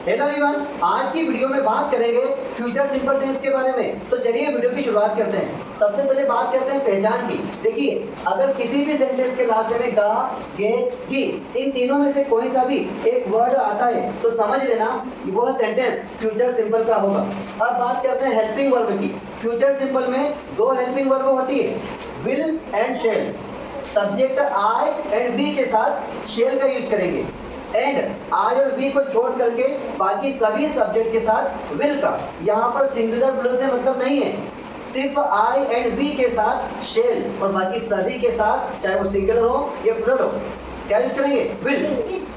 Hello everyone, आज की video में बात करेंगे फ्यूचर सिंपल टेंस के बारे में। तो चलिए वीडियो की शुरुआत करते हैं। सबसे पहले बात करते हैं पहचान की। देखिए, अगर किसी भी सेंटेंस के लास्ट में गा, गे, गी इन तीनों में से कोई सा भी एक वर्ड आता है तो समझ लेना कि वह सेंटेंस फ्यूचर सिंपल का होगा। अब बात करते हैं हेल्पिंग वर्ब की। फ्यूचर सिंपल में दो हेल्पिंग वर्ब होती है, will and shall. Subject I and we के साथ शेल का यूज करेंगे एंड आई और वी को छोड़ करके बाकी सभी सब्जेक्ट के साथ विल का। यहाँ पर सिंगुलर प्लस से मतलब नहीं है, सिर्फ आई एंड वी के साथ शेल और बाकी सभी के साथ, चाहे वो सिंगुलर हो या प्लुरल हो, क्या यूज करेंगे? विल।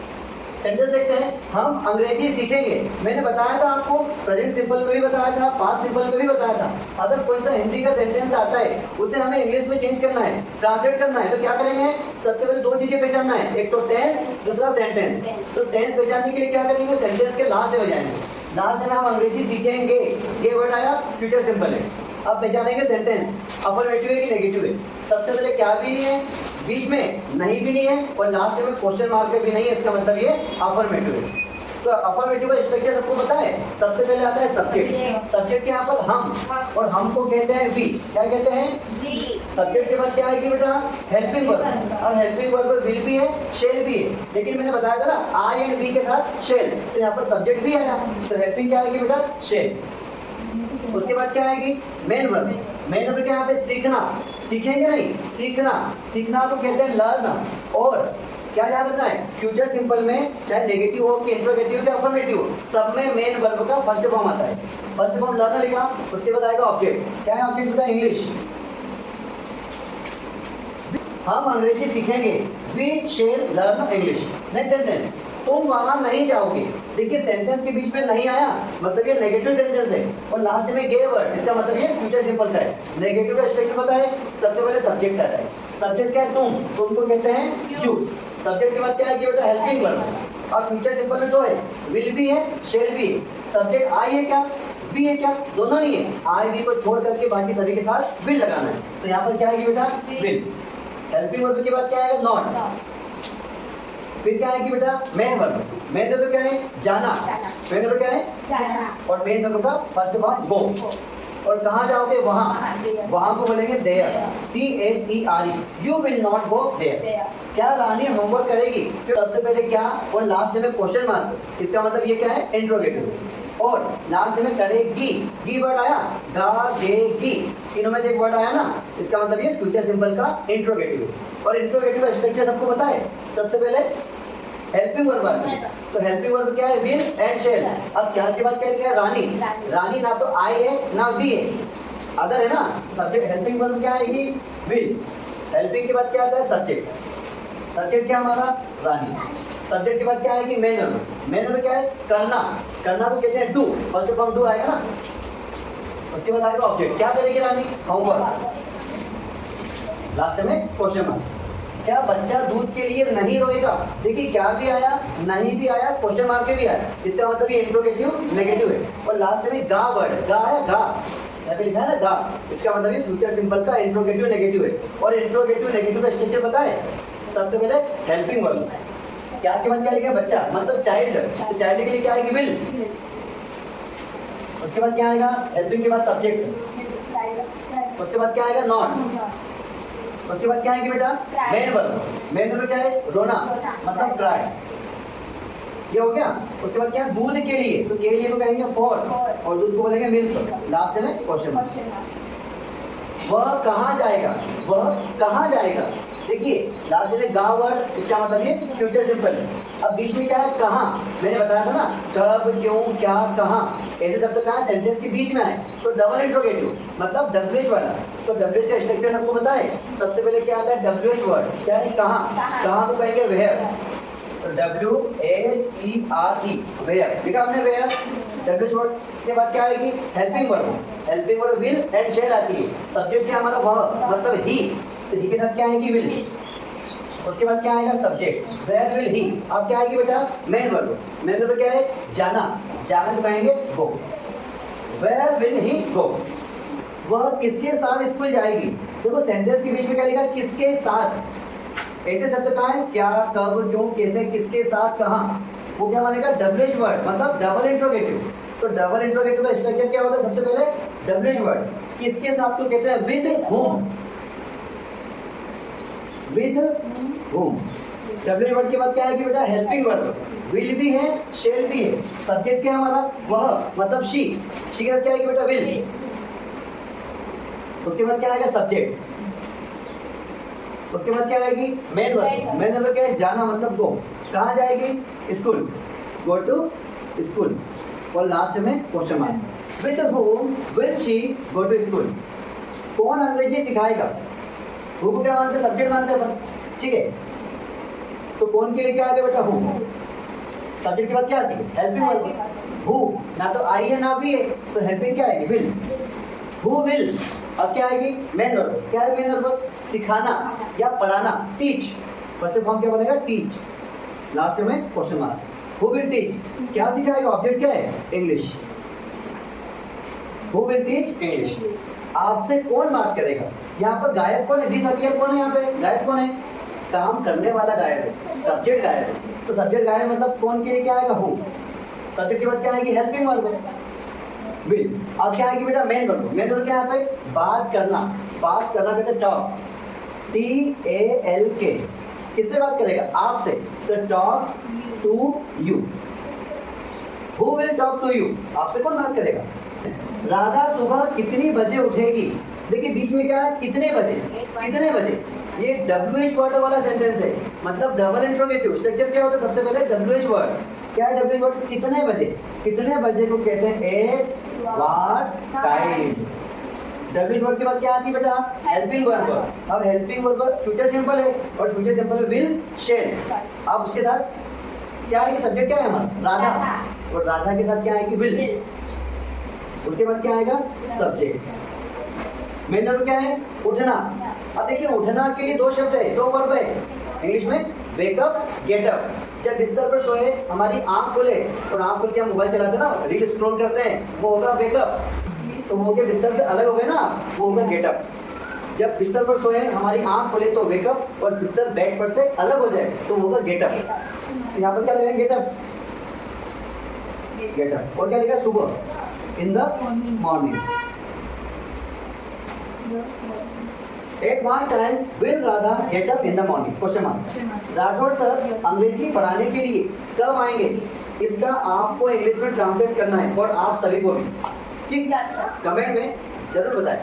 सेंटेंस देखते हैं। हम अंग्रेजी सीखेंगे। मैंने बताया था आपको, प्रेजेंट सिंपल में भी बताया था, पास्ट सिंपल में भी बताया था। अगर कोई सा हिंदी का सेंटेंस आता है उसे हमें इंग्लिश में चेंज करना है, ट्रांसलेट करना है, तो क्या करेंगे? सबसे पहले दो चीजें पहचानना है, एक तो टेंस, दूसरा सेंटेंस। तो टेंस पहचानने के लिए क्या करेंगे? सेंटेंस के लास्ट में जाएंगे। लास्ट में हम अंग्रेजी सीखेंगे, ये वर्ड आया फ्यूचर सिंपल है। अब पहचानेंगे सेंटेंस अफर्मेटिव है कि नेगेटिव है। सबसे पहले क्या भी नहीं है, बीच में नहीं भी नहीं है और लास्ट में क्वेश्चन मार्क भी नहीं है, इसका मतलब ये अफर्मेटिव है। तो अफर्मेटिव का स्ट्रक्चर सबको पता है। सबसे पहले आता है सब्जेक्ट। सब्जेक्ट के यहाँ पर हम, और हमको कहते हैं वी। क्या कहते हैं? सब्जेक्ट के बाद क्या आएगी बेटा? Helping verb. अब हेल्पिंग वर्ब विल भी है, शेल भी है, लेकिन मैंने बताया था ना आई एंड वी के साथ शेल, तो यहाँ पर सब्जेक्ट भी आया, तो हेल्पिंग क्या आएगी बेटा? शेल। उसके बाद क्या आएगी? Main verb. मेन वर्ब के यहाँ पे सीखना, सीखेंगे नहीं, सीखना। सीखना को कहते हैं लर्न। और क्या याद रखना है, फ्यूचर सिंपल में चाहे नेगेटिव हो कि इंट्रोगेटिव हो या अफर्मेटिव हो, सब में मेन वर्ब का फर्स्ट फॉर्म आता है। फर्स्ट फॉर्म लर्न लिखा, उसके बाद आएगा ऑब्जेक्ट। क्या है ऑब्जेक्ट बेटा? इंग्लिश। हम अंग्रेजी सीखेंगे, we shall learn English. Next sentence, तुम वहां नहीं जाओगे। देखिए सेंटेंस के बीच में नहीं आया मतलब ये नेगेटिव सेंटेंस है, और लास्ट में गे वर्ड, इसका मतलब ये फ्यूचर सिंपल का है। नेगेटिव का स्ट्रक्चर पता है, सबसे पहले सब्जेक्ट आता है। सब्जेक्ट क्या है? तुम को कहते हैं यू। सब्जेक्ट के बाद क्या है बेटा? Helping verb. और फ्यूचर सिंपल में दो है, विल भी है, शेल भी है। सब्जेक्ट आई है क्या, वी है क्या? दोनों नहीं है। आई वी को छोड़ करके बाकी सभी के साथ विल लगाना है, तो यहाँ पर क्या आएगी बेटा? विल। हेल्पिंग वर्ब के बाद क्या आएगा? नॉट। फिर क्या आएगी बेटा? Main verb. मेन वर्ब क्या है? जाना। मेन वर्ब क्या है? जाना। और मेन वर्ब का फर्स्ट फॉर्म गो। और कहाँ जाओगे? वहाँ। वहाँ को बोलेंगे there, THERE। You will not go there. क्या रानी होमवर्क करेगी? तो सबसे पहले क्या और लास्ट में क्वेश्चन मार्क, इसका मतलब ये क्या है? इंट्रोगेटिव। और लास्ट में करेगी, गी वर्ड आया, गा गे गी, तीनों में से एक वर्ड आया ना, इसका मतलब ये फ्यूचर सिंपल का इंट्रोगेटिव। और इंट्रोगेटिव स्ट्रक्चर सबको पता है। सबसे पहले हेल्पिंग वर्ब आती है, तो हेल्पिंग वर्ब क्या है? Will and shall. अब क्या के बाद क्या है? रानी। रानी ना तो आई है ना वी है, अदर है ना। सब्जेक्ट हेल्पिंग वर्ब क्या आएगी? विल। हेल्पिंग के बाद क्या आता है? सब्जेक्ट। सब्जेक्ट क्या हमारा? रानी। सब्जेक्ट के बाद क्या आएगी? Main verb. मेन वर्ब क्या है? करना। करना को कहते हैं डू, फर्स्ट फॉर्म डू आएगा ना। उसके बाद आएगा ऑब्जेक्ट। क्या करेगी रानी? होमवर्क। लास्ट में क्वेश्चन मार्क। क्या बच्चा दूध के लिए नहीं रोएगा? देखिए क्या भी आया, नहीं भी आया, क्वेश्चन मार्क भी आया, इसका मतलब ये इंट्रोगेटिव नेगेटिव है। और लास्ट में गा वर्ड, गा है, गा यहाँ पे लिखा है ना गा, इसका मतलब ये फ्यूचर सिंपल का इंट्रोगेटिव नेगेटिव है। और इंट्रोगेटिव नेगेटिव का स्ट्रक्चर पता है। सबसे पहले हेल्पिंग वर्ब, क्या के बाद क्या लिखा है? बच्चा मतलब चाइल्ड, तो चाइल्ड के लिए क्या आएगी? विल। उसके बाद क्या आएगा? हेल्पिंग के बाद सब्जेक्ट। उसके बाद क्या आएगा? नॉट। उसके बाद क्या आएगी बेटा? Main verb. मेन वर्ब क्या है? रोना, मतलब क्राई। ये हो गया। उसके बाद क्या? दूध के लिए, तो के लिए को कहेंगे फॉर, और दूध को बोलेंगे मिल्क। लास्ट में क्वेश्चन। वह कहाँ जाएगा? वह कहाँ जाएगा? देखिए लास्ट में गा वर्ड, इसका मतलब ये फ्यूचर सिंपल है। अब बीच में क्या है? कहाँ। मैंने बताया था ना, कब, क्यों, क्या, कहाँ, ऐसे शब्द कहाँ सेंटेंस के बीच में आए तो डबल इंट्रोगेटिव, मतलब WH वाला। तो WH का स्ट्रक्चर सबको पता है। सबसे पहले क्या आता है? WH word. क्या है? कहाँ। कहाँ को कहेंगे वेयर, तो WHERE, वेयर लिखा हमने, वेयर। WH वर्ड के बाद क्या आएगी? Helping verb. Helping verb will and shall आती है। सब्जेक्ट क्या हमारा? वह, मतलब ही, तो ही के साथ क्या आएगी? विल। उसके बाद क्या आएगा? Subject, where will he. अब क्या आएगी बेटा? Main verb. मेन वर्ब क्या है? जाना। जाना को कहेंगे गो। वेयर विल ही गो। वह किसके साथ स्कूल जाएगी? देखो सेंटेंस के बीच में क्या लिखा? किसके साथ। ऐसे शब्द कहाँ है? क्या, कब, क्यों, कैसे, किसके साथ, कहाँ। वो क्या मानेगा WH वर्ड, मतलब डबल इंट्रोगेटिव। तो डबल इंट्रोगेटिव का स्ट्रक्चर क्या होता है? सबसे पहले WH वर्ड, किसके साथ तो कहते हैं with whom, with whom। WH word के बाद क्या आएगी बेटा? हेल्पिंग वर्ब, विल भी है, शेल भी है। सब्जेक्ट क्या है हमारा? वह, मतलब शी के साथ क्या आएगी बेटा? विल। उसके बाद क्या आएगा? सब्जेक्ट। उसके बाद क्या आएगी? Main verb. मेन वर्ब क्या है? जाना, मतलब गो। कहाँ जाएगी? School, go to school. और लास्ट में question mark. With whom will she go to school? कौन अंग्रेजी सिखाएगा? हु को क्या मानते हैं? सब्जेक्ट मानते हैं अपन, ठीक है। तो कौन के लिए क्या आएगा बेटा? हु। सब्जेक्ट के बाद क्या आती है? Helping verb. हु ना तो आई है ना भी है, तो हेल्पिंग क्या आएगी? विल। Who will. अब क्या आएगी? Main verb. क्या है मेन वर्ब? सिखाना या पढ़ाना, टीच। फर्स्ट फॉर्म क्या बनेगा? टीच। लास्ट में question mark. Who will teach, क्या सिखाएगा? ऑब्जेक्ट क्या है? English. Who will teach English. आपसे कौन बात करेगा? यहाँ पर गायब कौन है? डिसअपियर कौन है? यहाँ पे गायब कौन है? काम करने वाला गायब है, सब्जेक्ट गायब है। तो सब्जेक्ट गायब मतलब कौन के लिए क्या आएगा? हु। सब्जेक्ट के बाद क्या आएगी? Helping verb, will. अब क्या आएगी बेटा? Main verb. मेन वर्ब क्या है? यहाँ पे बात करना। बात करना कहते टॉक, TALK। किससे बात करेगा? आपसे। तो talk to you. Who will talk to you, आपसे कौन बात करेगा? राधा सुबह कितनी बजे उठेगी? देखिए बीच में क्या है? कितने बजे, कितने बजे। ये WH वर्ड वाला सेंटेंस है, मतलब डबल इंट्रोगेटिव। स्ट्रक्चर क्या होता है? सबसे पहले WH वर्ड। क्या है WH वर्ड? कितने बजे। कितने बजे को कहते हैं at what time. WH word के बाद क्या आती है बेटा? Helping verb. अब हेल्पिंग वर्ब फ्यूचर सिंपल है, और फ्यूचर सिंपल में विल, शेल। अब उसके साथ क्या आएगी? सब्जेक्ट क्या है हमारा? राधा। और राधा के साथ क्या आएगी? विल। उसके बाद क्या आएगा? सब्जेक्ट। मेन वर्ब क्या है? उठना। अब देखिए उठना के लिए दो शब्द है, दो वर्ब है इंग्लिश में, वेक अप, गेट अप। जब बिस्तर पर सोए, हमारी आंख खुले, और आंख खुल के हम मोबाइल चलाते हैं ना, रील स्क्रॉल करते हैं, वो होगा वेकअप। तो वो के बिस्तर से अलग हो गए ना, वो होगा गेटअप। जब बिस्तर पर सोए, हमारी आंख खुले तो वेकअप, और बिस्तर बेड पर से अलग हो जाए तो वो होगा गेटअप। यहाँ पर क्या लिखेंगे? Getup, getup. और क्या लिखा? सुबह, in the morning. At what time will Radha get up in the morning? Question mark. Rathore sir अंग्रेजी पढ़ाने के लिए कब आएंगे? इसका आपको इंग्लिश में ट्रांसलेट करना है, और आप सभी को भी, ठीक? कमेंट में जरूर बताएं।